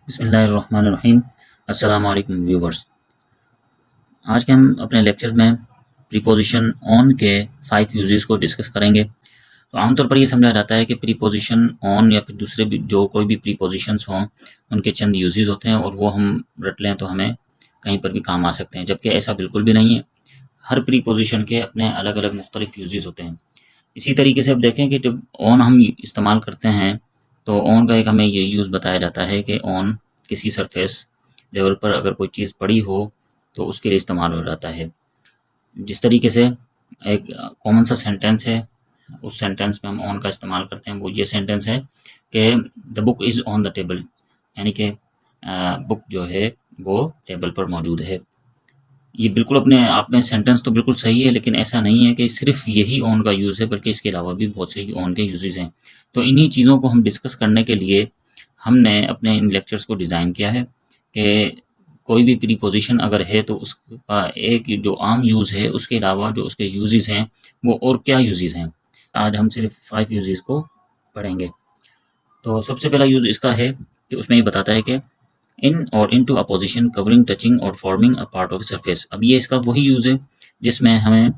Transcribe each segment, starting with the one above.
बिस्मिल्लाहिर्रहमानिर्रहीम। अस्सलाम वालेकुम व्यूवर्स। आज के हम अपने लेक्चर में प्रीपोजिशन ऑन के 5 यूजेस को डिस्कस करेंगे। तो आमतौर पर ये समझा जाता है कि प्रीपोजिशन ऑन या फिर दूसरे भी जो कोई भी प्रीपोजिशंस हों उनके चंद यूजेस होते हैं और वो हम रट लें तो हमें कहीं पर भी काम आ सकते हैं, जबकि ऐसा बिल्कुल भी नहीं है। हर प्रीपोजिशन के अपने अलग अलग मुख्तलिफ यूजेस होते हैं। इसी तरीके से अब देखें कि जब ऑन हम इस्तेमाल करते हैं तो ऑन का एक हमें ये यूज़ बताया जाता है कि ऑन किसी सरफेस लेवल पर अगर कोई चीज़ पड़ी हो तो उसके लिए इस्तेमाल हो जाता है। जिस तरीके से एक कॉमन सा सेंटेंस है, उस सेंटेंस में हम ऑन का इस्तेमाल करते हैं। वो ये सेंटेंस है कि the book is on the table, यानी कि बुक जो है वो टेबल पर मौजूद है। ये बिल्कुल अपने आप में सेंटेंस तो बिल्कुल सही है, लेकिन ऐसा नहीं है कि सिर्फ यही ऑन का यूज़ है, बल्कि इसके अलावा भी बहुत से ऑन के यूजेस हैं। तो इन्हीं चीज़ों को हम डिस्कस करने के लिए हमने अपने इन लेक्चर्स को डिज़ाइन किया है कि कोई भी प्रीपोजिशन अगर है तो उसका एक जो आम यूज़ है, उसके अलावा जो उसके यूजेस हैं वो और क्या यूजेस हैं। आज हम सिर्फ 5 यूजेस को पढ़ेंगे। तो सबसे पहला यूज़ इसका है कि उसमें ये बताता है कि इन और into a position covering touching और forming a part of surface. अब ये इसका वही यूज़ है जिसमें हमें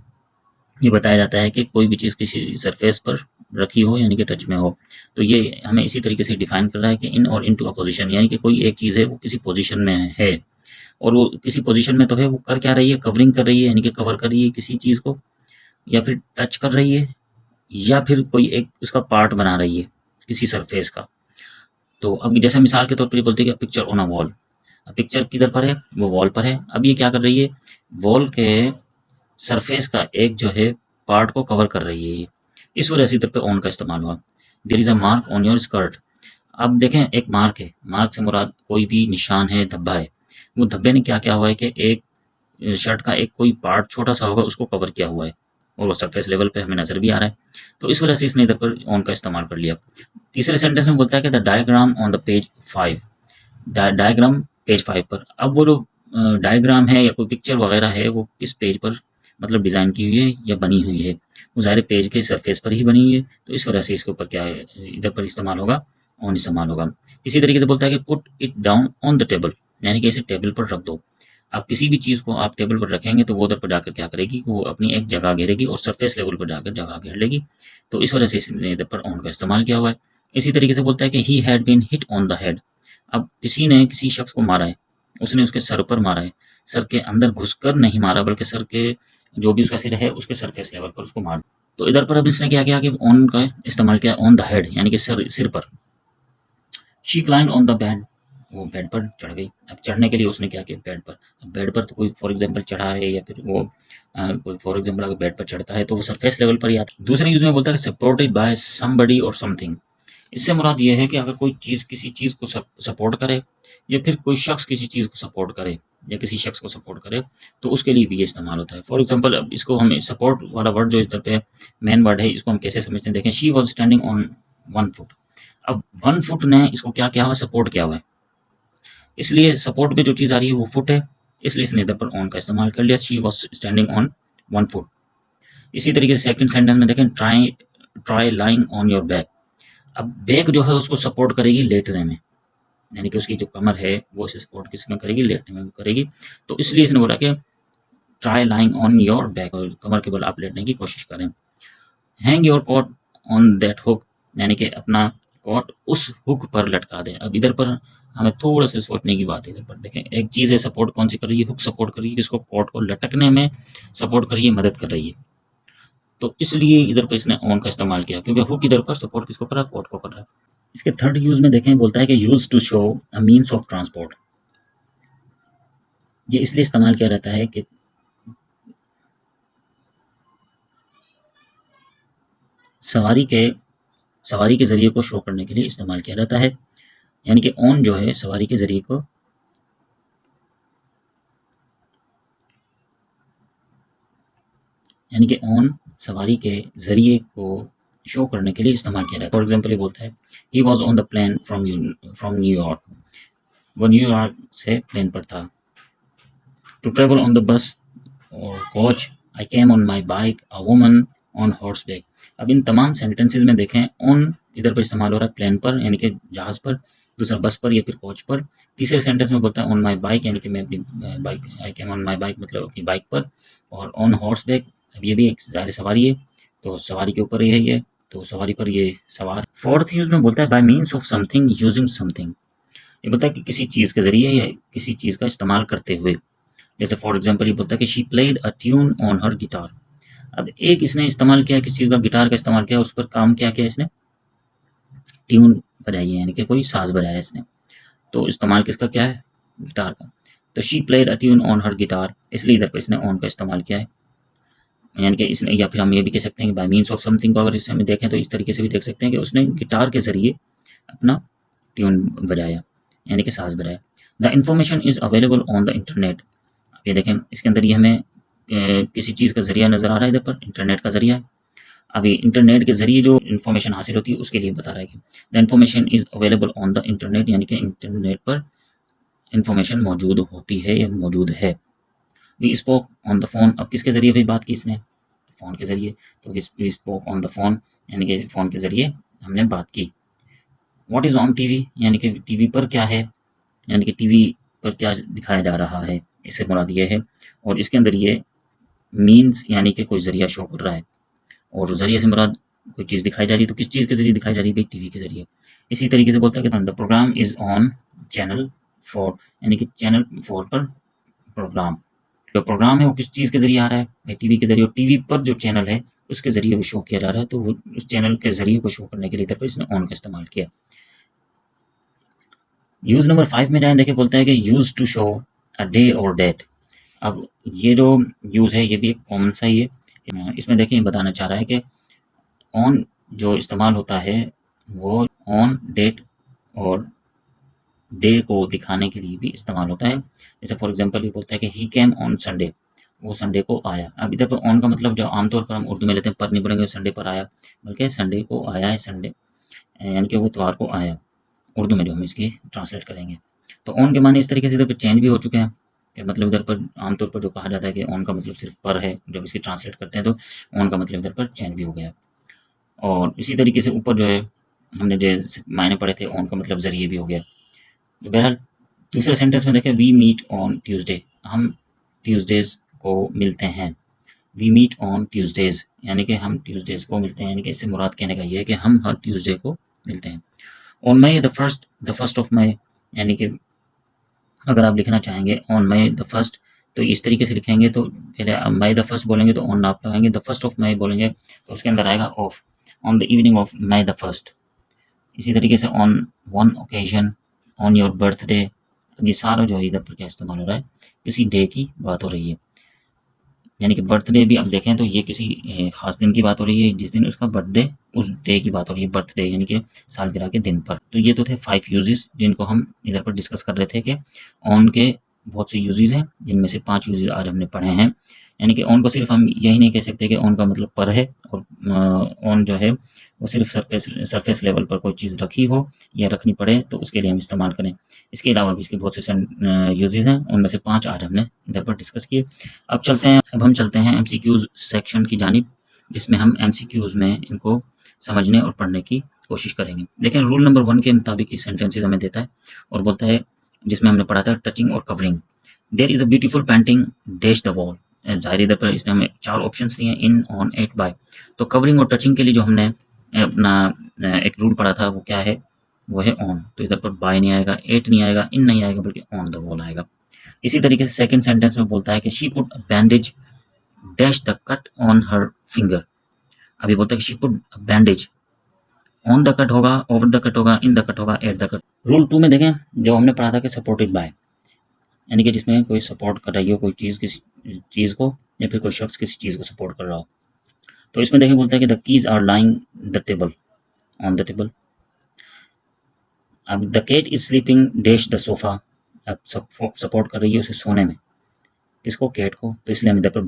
ये बताया जाता है कि कोई भी चीज़ किसी सरफेस पर रखी हो यानी कि टच में हो। तो ये हमें इसी तरीके से डिफाइन कर रहा है कि इन और इनटू अ पोजीशन, यानी कि कोई एक चीज़ है वो किसी पोजीशन में है और वो किसी पोजीशन में तो है, वो कर क्या रही है, कवरिंग कर रही है, यानी कि कवर कर रही है किसी चीज़ को, या फिर टच कर रही है, या फिर कोई एक उसका पार्ट बना रही है किसी सरफेस का। तो अब जैसे मिसाल के तौर पर ये बोलते हैं कि picture on a wall. Picture किधर पर है, वो वॉल पर है। अब ये क्या कर रही है, वॉल के सरफेस का एक जो है पार्ट को कवर कर रही है ये। इस वजह से इधर पे ऑन का इस्तेमाल हुआ। There is a mark on your skirt. अब देखें, एक मार्क है, मार्क से मुराद कोई भी निशान है, धब्बा है। वो धब्बे ने क्या किया हुआ है कि एक शर्ट का एक कोई पार्ट छोटा सा होगा उसको कवर किया हुआ है और वो सरफेस लेवल पे हमें नजर भी आ रहा है। तो इस वजह से इसने इधर पर ऑन का इस्तेमाल कर लिया। तीसरे सेंटेंस में बोलता है कि the diagram on the page 5। Diagram page 5 पर। अब वो जो डायग्राम है या कोई पिक्चर वगैरह है वो किस पेज पर मतलब डिज़ाइन की हुई है या बनी हुई है, वो ज़ाहिर पेज के सरफेस पर ही बनी हुई है। तो इस वजह से इसके ऊपर क्या है, इधर पर इस्तेमाल होगा, ऑन इस्तेमाल होगा। इसी तरीके से बोलता है कि put it down on the table, यानी कि इसे टेबल पर रख दो। आप किसी भी चीज़ को आप टेबल पर रखेंगे तो वो उधर पर जाकर क्या करेगी, वो अपनी एक जगह घेरेगी और सरफेस लेवल पर जाकर जगह घेर लेगी। तो इस वजह से इसने इधर पर ऑन का इस्तेमाल किया हुआ है। इसी तरीके से बोलता है कि he had been hit on the head. अब किसी ने किसी शख्स को मारा है, उसने उसके सर पर मारा है। सर के अंदर घुसकर नहीं मारा, बल्कि सर के जो भी उसका सिर है उसके सरफेस लेवल पर उसको मारा। तो इधर पर अब इसने क्या किया कि ऑन का इस्तेमाल किया ऑन द हेड, यानी कि सिर पर। She climb on the bed. वो बेड पर चढ़ गई। अब चढ़ने के लिए उसने क्या किया, बेड पर। अब बेड पर तो कोई फॉर एग्जांपल चढ़ा है या फिर वो कोई फॉर एग्जांपल अगर बेड पर चढ़ता है तो वो सरफेस लेवल पर ही आता है। दूसरे यूज में बोलता है सपोर्टेड बाय समबडी और समथिंग। इससे मुराद ये है कि अगर कोई चीज़ किसी चीज़ को सपोर्ट करे या फिर कोई शख्स किसी चीज़ को सपोर्ट करे या किसी शख्स को सपोर्ट करे तो उसके लिए भी ये इस्तेमाल होता है। फॉर एग्जांपल अब इसको हमें सपोर्ट वाला वर्ड जो इस तरह पे मेन वर्ड है, इसको हम कैसे समझते हैं, देखें, she was standing on 1 foot. अब 1 फुट ने इसको क्या किया हुआ, सपोर्ट किया हुआ है, इसलिए सपोर्ट में जो चीज़ आ रही है वो फुट है, इसलिए इसने इधर पर ऑन का इस्तेमाल कर लिया। She was standing on 1 foot. इसी तरीके से सेकंड सेंटेंस में देखें, try try lying on your back. अब बैक जो है उसको सपोर्ट करेगी लेटने में, यानी कि उसकी जो कमर है वो इसे सपोर्ट किस में करेगी, लेटने में करेगी। तो इसलिए इसने बोला कि try lying on your back, और कमर के बल आप लेटने की कोशिश करें। Hang your coat on that hook, यानी कि अपना कोट उस हुक पर लटका दें। अब इधर पर हमें थोड़ा सा सोचने की बात है। इधर पर देखें, एक चीज़ है सपोर्ट कौन सी कर रही है, हुक सपोर्ट कर रही है, इसको कोट को लटकने में सपोर्ट कर रही है, मदद कर रही है। तो इसलिए इधर पर इसने ऑन का इस्तेमाल किया, क्योंकि हुक इधर पर सपोर्ट किसको कर रहा है, कोट को कर रहा है। इसके थर्ड यूज में देखें, बोलता है कि use to show a means of transport. ये इसलिए इस्तेमाल किया जाता है कि सवारी के सवारी के ज़रिए को शो करने के लिए इस्तेमाल किया जाता है। यानी कि ऑन जो है सवारी के ज़रिए को यानी कि ऑन सवारी के ज़रिए को शो करने के लिए इस्तेमाल किया जाता है। फॉर एग्जांपल ये बोलता है, he was on the plane from New York. वो न्यूयॉर्क से प्लेन पर था। To travel on the bus और coach, I came on my bike, a woman on horseback. अब इन तमाम सेंटेंसेस में देखें, ऑन इधर पर इस्तेमाल हो रहा है प्लेन पर, यानी कि जहाज़ पर, दूसरा बस पर या फिर कोच पर। तीसरे सेंटेंस में बोलता है ऑन माई बाइक, यानी कि मैं अपनी bike, I came on my bike मतलब अपनी बाइक पर। और ऑन हॉर्स बैक, अब ये भी एक ज़ाहिर सवारी है, तो सवारी के ऊपर ही है ये, तो सवारी पर ये सवार। फोर्थ यूज में बोलता है bye means of something using something, ये बोलता है कि किसी चीज़ के ज़रिए या किसी चीज़ का इस्तेमाल करते हुए। जैसे फॉर एग्जाम्पल ये बोलता है कि she played a tune on her guitar. अब एक इसने इस्तेमाल किया, किसी चीज़ का गिटार का इस्तेमाल किया, उस पर काम क्या किया इसने, ट्यून बजाई है, यानी कि कोई साज बजाया इसने। तो इस्तेमाल किसका क्या है, गिटार का। तो she played a tune on her guitar, इसलिए इधर पर इसने ऑन का इस्तेमाल किया है, यानी कि इसने, या फिर हम ये भी कह सकते हैं कि बाय मीन्स ऑफ समथिंग को अगर इसे हम देखें तो इस तरीके से भी देख सकते हैं कि उसने गिटार के ज़रिए अपना ट्यून बजाया, यानी कि साज बजाया। The information is available on the internet. ये देखें इसके अंदर ये हमें किसी चीज़ का ज़रिया नज़र आ रहा है, इधर पर इंटरनेट का ज़रिया है। अभी इंटरनेट के ज़रिए जो इन्फॉर्मेशन हासिल होती है उसके लिए बता रहा है कि the information is available on the internet, यानी कि इंटरनेट पर इन्फॉर्मेशन मौजूद होती है या मौजूद है। We spoke on the phone, अब किसके ज़रिए भी बात की इसने, फ़ोन के ज़रिए, तो we spoke on the phone, यानी कि फ़ोन के ज़रिए हमने बात की। व्हाट इज़ ऑन टीवी, यानी कि टीवी पर क्या है, यानी कि टीवी पर क्या दिखाया जा रहा है, इससे मुराद ये है। और इसके अंदर ये मीन्स यानी कि कोई ज़रिया शो कर रहा है, और ज़रिए से मुराद कोई चीज़ दिखाई जा रही है, तो किस चीज़ के ज़रिए दिखाई जा रही है भाई, टीवी के ज़रिए। इसी तरीके से बोलता है कि the program is on channel 4, यानी कि चैनल 4 पर प्रोग्राम, जो प्रोग्राम है वो किस चीज़ के ज़रिए आ रहा है भाई, टीवी के ज़रिए। और टीवी पर जो चैनल है उसके ज़रिए वो शो किया जा रहा है, तो वो उस चैनल के ज़रिए को शो करने के लिए इधर पर इसने ऑन का इस्तेमाल किया। यूज़ नंबर 5 में जाएँ, देखिए बोलता है कि use to show a day और डेट। अब ये जो यूज़ है ये भी एक कॉमन सा ही है। इसमें देखिए बताना चाह रहा है कि ऑन जो इस्तेमाल होता है वो ऑन, डेट और डे को दिखाने के लिए भी इस्तेमाल होता है। जैसे फॉर एग्जांपल ये बोलता है कि ही केम ऑन संडे, वो संडे को आया। अब इधर पर ऑन का मतलब जो आमतौर पर हम उर्दू में लेते हैं, पर नहीं बोलेंगे संडे पर आया, बल्कि संडे को आया है, संडे यानी कि वो इतवार को आया, उर्दू में जो हम इसकी ट्रांसलेट करेंगे। तो ऑन के माने इस तरीके से इधर पे चेंज भी हो चुके हैं, कि मतलब इधर पर आमतौर पर जो कहा जाता है कि ऑन का मतलब सिर्फ पर है, जब इसकी ट्रांसलेट करते हैं तो ऑन का मतलब इधर पर चेंज भी हो गया। और इसी तरीके से ऊपर जो है हमने जो मायने पढ़े थे, ऑन का मतलब ज़रिए भी हो गया। तो बहरहाल दूसरे सेंटेंस में देखें, वी मीट ऑन ट्यूसडे, हम ट्यूसडेज को मिलते हैं। वी मीट ऑन ट्यूसडेज, यानी कि हम ट्यूसडेज को मिलते हैं, यानी कि इससे मुराद कहने का ये है कि हम हर ट्यूसडे को मिलते हैं। On May the first of May, यानी कि अगर आप लिखना चाहेंगे ऑन मई द फर्स्ट, तो इस तरीके से लिखेंगे, तो पहले मई द फर्स्ट बोलेंगे तो ऑन आप लगाएंगे, द फर्स्ट ऑफ मई बोलेंगे तो उसके अंदर आएगा of, on the evening of May the first. इसी तरीके से on one occasion, on your birthday, अब ये सारा जो है इधर पर क्या इस्तेमाल हो रहा है, किसी डे की बात हो रही है। यानी कि बर्थडे भी अब देखें तो ये किसी ख़ास दिन की बात हो रही है, जिस दिन उसका बर्थडे, उस डे की बात हो रही है, बर्थडे यानी कि सालगिरह के दिन पर। तो ये तो थे 5 यूजेस जिनको हम इधर पर डिस्कस कर रहे थे कि ऑन के बहुत से यूजेस हैं, जिनमें से 5 यूजेस आज हमने पढ़े हैं। यानी कि ऑन को सिर्फ हम यही नहीं कह सकते कि ऑन का मतलब पर है, और ऑन जो है वो सिर्फ सरफेस लेवल पर कोई चीज़ रखी हो या रखनी पड़े तो उसके लिए हम इस्तेमाल करें। इसके अलावा भी इसके बहुत से यूजेस हैं, उनमें से 5 आज हमने इधर पर डिस्कस किए। अब हम चलते हैं एमसीक्यूज़ सेक्शन की जानिब, जिसमें हम एमसीक्यूज़ में इनको समझने और पढ़ने की कोशिश करेंगे। देखें रूल नंबर 1 के मुताबिक ये सेंटेंसेस हमें देता है और बोलता है, जिसमें हमने पढ़ा था टचिंग और covering. There is a beautiful painting dash the wall, ज़ाहिर इधर पर इसने हमें 4 ऑप्शंस दिए, इन, ऑन, एट, बाय। तो कवरिंग और टचिंग के लिए जो हमने अपना एक रूल पढ़ा था वो क्या है, वो है ऑन। तो इधर पर बाय नहीं आएगा, एट नहीं आएगा, इन नहीं आएगा, बल्कि ऑन द वॉल आएगा। इसी तरीके से सेकंड सेंटेंस में बोलता है कि she put bandage dash the cut on her finger. अभी बोलता है कि she put bandage, on the cut होगा, ओवर द कट होगा, इन द कट होगा, एट द कट। रूल 2 में देखें जो हमने पढ़ा था कि सपोर्टेड बाय, यानी कि जिसमें कोई सपोर्ट कर रही हो, कोई चीज़ किसी चीज़ को, या फिर कोई शख्स किसी चीज़ को सपोर्ट कर रहा हो। तो इसमें देखिए बोलता है कि the keys are lying the table, on the table. अब the cat is sleeping dash the sofa, अब सपोर्ट कर रही है उसे सोने में, किसको, कैट को, तो इसलिए हम इधर पर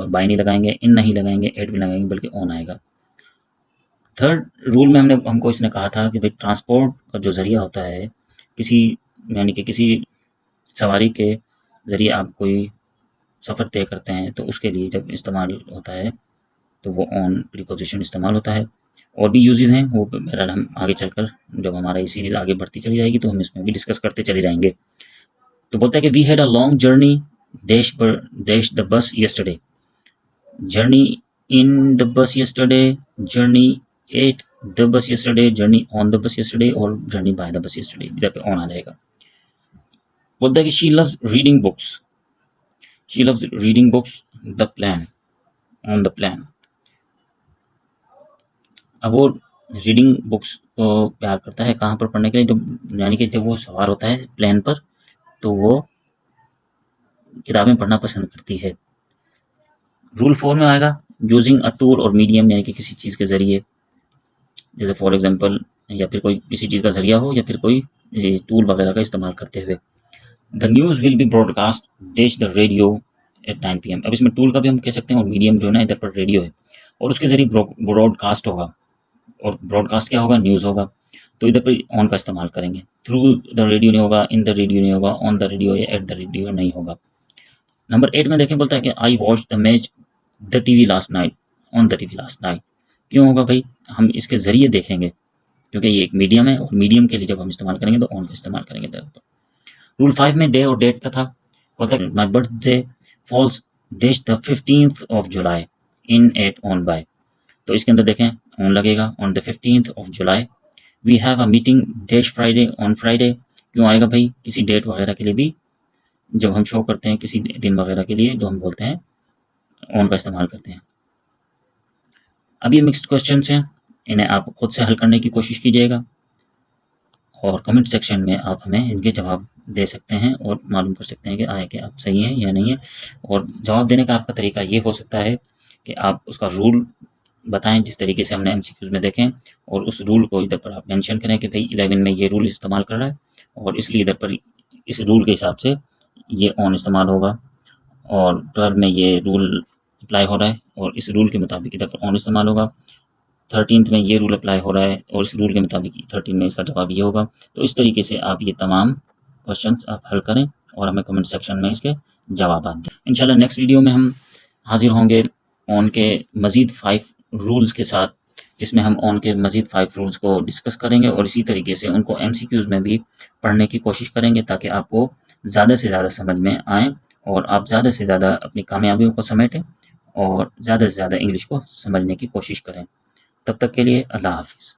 बाय नहीं लगाएंगे, इन नहीं लगाएंगे, एट भी लगाएंगे, बल्कि ऑन आएगा। थर्ड रूल में हमको इसने कहा था कि भाई ट्रांसपोर्ट का जो ज़रिया होता है किसी, यानी कि किसी सवारी के ज़रिए आप कोई सफ़र तय करते हैं, तो उसके लिए जब इस्तेमाल होता है तो वो ऑन प्रीपोजिशन इस्तेमाल होता है। और भी यूजेस हैं, वो बहरहाल हम आगे चलकर जब हमारा ये सीरीज आगे बढ़ती चली जाएगी तो हम इसमें भी डिस्कस करते चले जाएंगे। तो बोलता है कि we had a long journey dash the bus yesterday, journey in the bus yesterday, journey at the bus yesterday, journey on the bus yesterday और journey by the bus yesterday, इधर पे ऑन आ जाएगा। बोलता है कि she loves reading books, she loves reading books the plane, on the plane. अब वो रीडिंग बुक्स को प्यार करता है कहाँ पर पढ़ने के लिए, जब यानी कि जब वो सवार होता है प्लेन पर तो वो किताबें पढ़ना पसंद करती है। रूल 4 में आएगा यूजिंग अ टूल और मीडियम, यानी कि किसी चीज़ के ज़रिए, जैसे फॉर एग्जांपल या फिर कोई किसी चीज़ का ज़रिया हो या फिर कोई टूल वगैरह का इस्तेमाल करते हुए। The news will be broadcast dash the radio at 9 PM। अब इसमें टूल का भी हम कह सकते हैं और मीडियम जो है ना इधर पर रेडियो है और उसके ज़रिए ब्रॉडकास्ट होगा, और ब्रॉडकास्ट क्या होगा, न्यूज़ होगा, तो इधर पर ऑन का इस्तेमाल करेंगे। थ्रू द रेडियो नहीं होगा, इन द रेडियो नहीं होगा, ऑन द रेडियो या एट द रेडियो नहीं होगा। नंबर 8 में देखें, बोलता है कि I watch the match the TV last night, on the TV last night. क्यों होगा भाई, हम इसके ज़रिए देखेंगे क्योंकि ये एक मीडियम है और मीडियम के लिए जब हम इस्तेमाल करेंगे तो ऑन का इस्तेमाल करेंगे इधर पर। रूल 5 में डे और डेट का था, बोलता है my birthday falls dash the 15th of July in at on by. तो इसके अंदर देखें ऑन लगेगा on the 15th of July. We have a meeting dash Friday on Friday. क्यों आएगा भाई, किसी डेट वगैरह के लिए भी जब हम शो करते हैं किसी दिन वगैरह के लिए तो हम बोलते हैं ऑन का इस्तेमाल करते हैं। अब ये मिक्स्ड क्वेश्चंस हैं, इन्हें आप खुद से हल करने की कोशिश कीजिएगा और कमेंट सेक्शन में आप हमें इनके जवाब दे सकते हैं और मालूम कर सकते हैं कि आए कि आप सही हैं या नहीं है। और जवाब देने का आपका तरीका ये हो सकता है कि आप उसका रूल बताएं जिस तरीके से हमने एमसीक्यूज में देखें, और उस रूल को इधर पर आप मेंशन करें कि भाई 11 में ये रूल इस्तेमाल कर रहा है और इसलिए इधर पर इस रूल के हिसाब से ये ऑन इस्तेमाल होगा, और 12 में ये रूल अप्लाई हो रहा है और इस रूल के मुताबिक इधर पर ऑन इस्तेमाल होगा। 13th में ये रूल अप्लाई हो रहा है और इस रूल के मुताबिक 13 में इसका जवाब ये होगा। तो इस तरीके से आप ये तमाम क्वेश्चंस आप हल करें और हमें कमेंट सेक्शन में इसके जवाब दें। इंशाल्लाह नेक्स्ट वीडियो में हम हाजिर होंगे ऑन के मज़ीद 5 रूल्स के साथ, जिसमें हम ऑन के मज़ीद 5 रूल्स को डिस्कस करेंगे और इसी तरीके से उनको एमसीक्यूज में भी पढ़ने की कोशिश करेंगे ताकि आपको ज़्यादा से ज़्यादा समझ में आएँ और आप ज़्यादा से ज़्यादा अपनी कामयाबियों को समेटें और ज़्यादा से ज़्यादा इंग्लिश को समझने की कोशिश करें। तब तक के लिए अल्लाह हाफ़िज़।